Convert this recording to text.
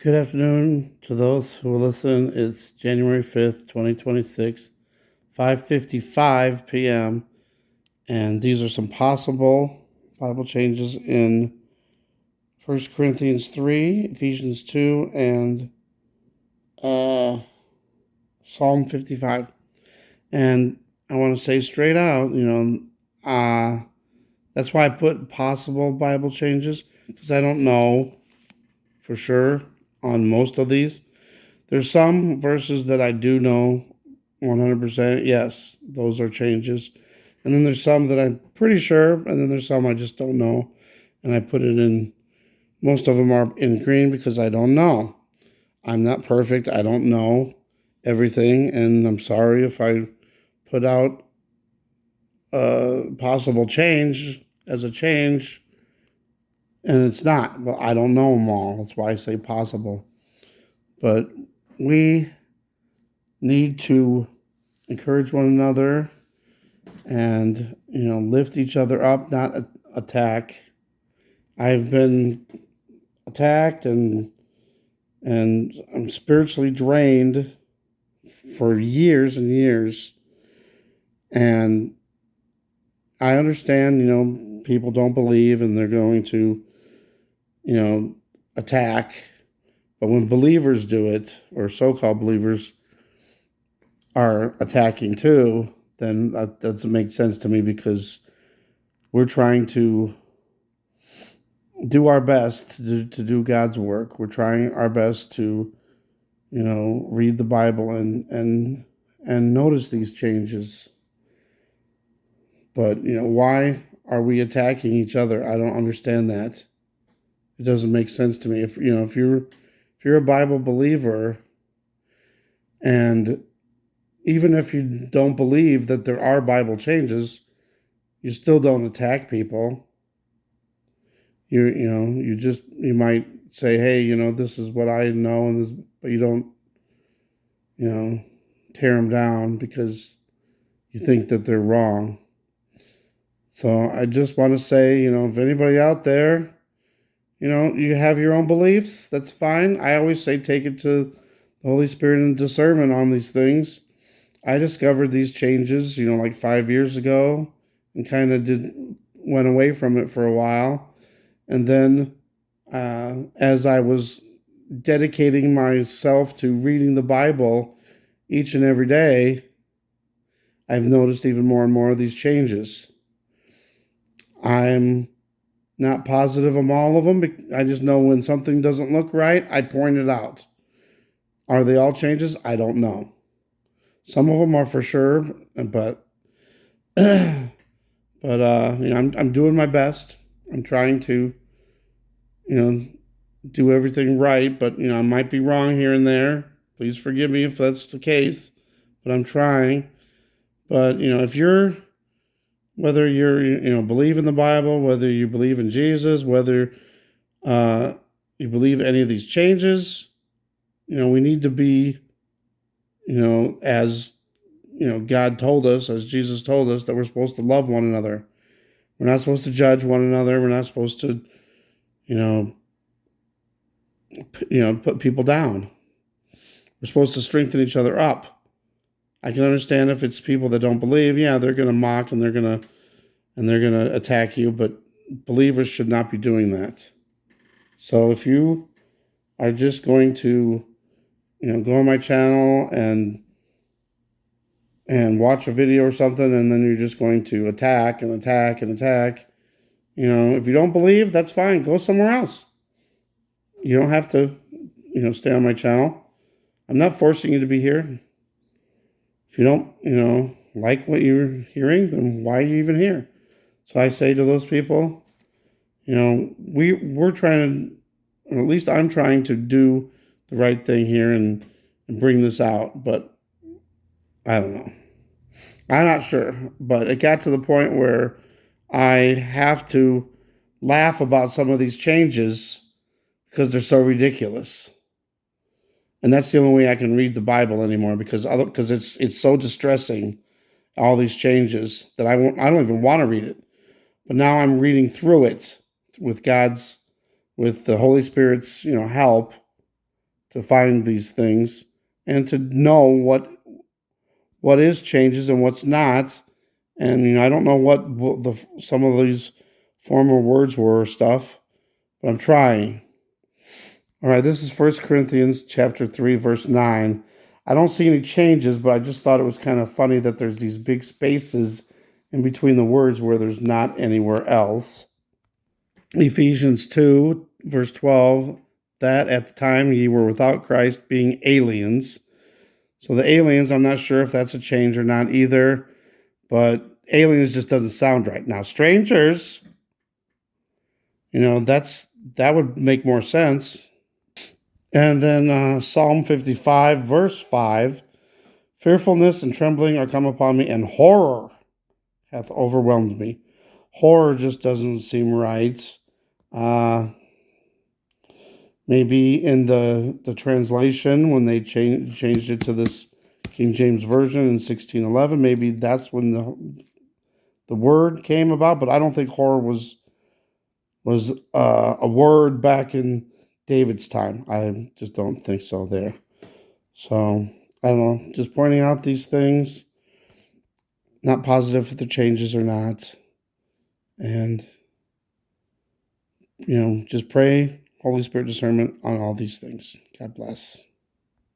Good afternoon to those who will listen. It's January 5th, 2026, 5:55 p.m. And these are some possible Bible changes in 1 Corinthians 3, Ephesians 2, and Psalm 55. And I want to say straight out, that's why I put possible Bible changes, because I don't know for sure on most of these. There's some verses that I do know 100%. Yes, those are changes. And then there's some that I'm pretty sure, and then there's some I just don't know. And I put it in, most of them are in green because I don't know. I'm not perfect. I don't know everything. And I'm sorry if I put out a possible change as a change and it's not. Well, I don't know them all. That's why I say possible. But we need to encourage one another and lift each other up, not attack. I've been attacked and I'm spiritually drained for years and years, and I understand people don't believe and they're going to attack, but when believers do it, or so-called believers are attacking too, then that doesn't make sense to me, because we're trying to do our best to do God's work. We're trying our best to, read the Bible and notice these changes. But, why are we attacking each other? I don't understand that. It doesn't make sense to me. If you're a Bible believer, and even if you don't believe that there are Bible changes, you still don't attack people. You might say, hey, this is what I know, but you don't, tear them down because you think that they're wrong. So I just want to say, if anybody out there, you have your own beliefs, that's fine. I always say take it to the Holy Spirit and discernment on these things. I discovered these changes, like 5 years ago, and kind of went away from it for a while. And then as I was dedicating myself to reading the Bible each and every day, I've noticed even more and more of these changes. I'm not positive on all of them. I just know when something doesn't look right, I point it out. Are they all changes? I don't know. Some of them are for sure, but I'm doing my best. I'm trying to, do everything right, but I might be wrong here and there. Please forgive me if that's the case, but I'm trying. But whether you're believe in the Bible, whether you believe in Jesus, whether you believe any of these changes, we need to be, as God told us, as Jesus told us, that we're supposed to love one another. We're not supposed to judge one another. We're not supposed to, put people down. We're supposed to strengthen each other up. I can understand if it's people that don't believe, they're going to mock and they're going to attack you, but believers should not be doing that. So if you are just going to, go on my channel and watch a video or something, and then you're just going to attack and attack and attack, if you don't believe, that's fine. Go somewhere else. You don't have to, stay on my channel. I'm not forcing you to be here. If you don't, like what you're hearing, then why are you even here? So I say to those people, we're trying to, or at least I'm trying to do the right thing here and bring this out, but I don't know. I'm not sure, but it got to the point where I have to laugh about some of these changes because they're so ridiculous. And that's the only way I can read the Bible anymore, because it's so distressing, all these changes, that I don't even want to read it. But now I'm reading through it with the Holy Spirit's help, to find these things and to know what is changes and what's not. And I don't know what some of these former words were or stuff, but I'm trying. All right, this is 1 Corinthians chapter 3, verse 9. I don't see any changes, but I just thought it was kind of funny that there's these big spaces in between the words where there's not anywhere else. Ephesians 2, verse 12, that at the time ye were without Christ, being aliens. So the aliens, I'm not sure if that's a change or not either, but aliens just doesn't sound right. Now, strangers, that would make more sense. And then Psalm 55, verse 5, fearfulness and trembling are come upon me, and horror hath overwhelmed me. Horror just doesn't seem right. Maybe in the translation, when they changed it to this King James Version in 1611, maybe that's when the word came about, but I don't think horror was a word back in David's time. I just don't think so there. So, I don't know, just pointing out these things, not positive if the changes or not. And, just pray Holy Spirit discernment on all these things. God bless.